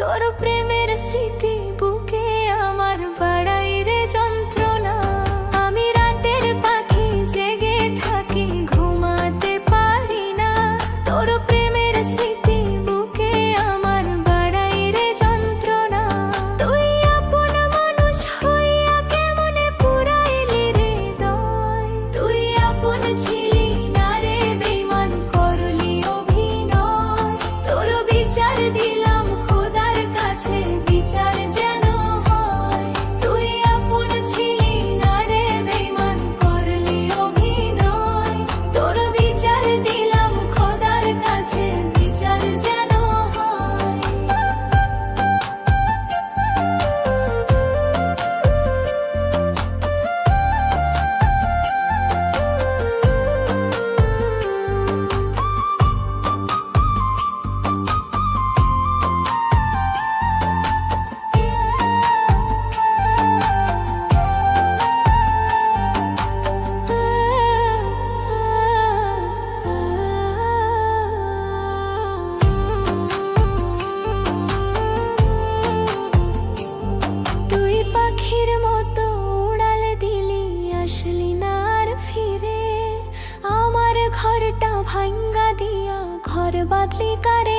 তোর প্রেমের স্মৃতি বুকে আমার বাড়াই রে যন্ত্রণা। আমি রাতের পাখি জেগে থাকি, ঘুমাতে পারি না। তোর প্রেমের স্মৃতি বুকে আমার বাড়াই রে যন্ত্রণা। তুই আপন মানুষ হইয়া কেমনে পুরাইলি হৃদয়। তুই আপন ছিলি না রে, বেঈমান করলি অভিনয়। তোর বিচার দিলাম খোদার কাছে, বিচার যেন হয়। তুই আপন ছিলি না রে, বেঈমান করলি অভিনয়। তোর বিচার দিলাম খোদার কাছে, বিচার যেন হয়। তুই পাখির মতো উড়াল দিলি, আসলি না আর ফিরে। আমার ঘরটা ভাঙ্গা দিয়া ঘর বাদলি কারে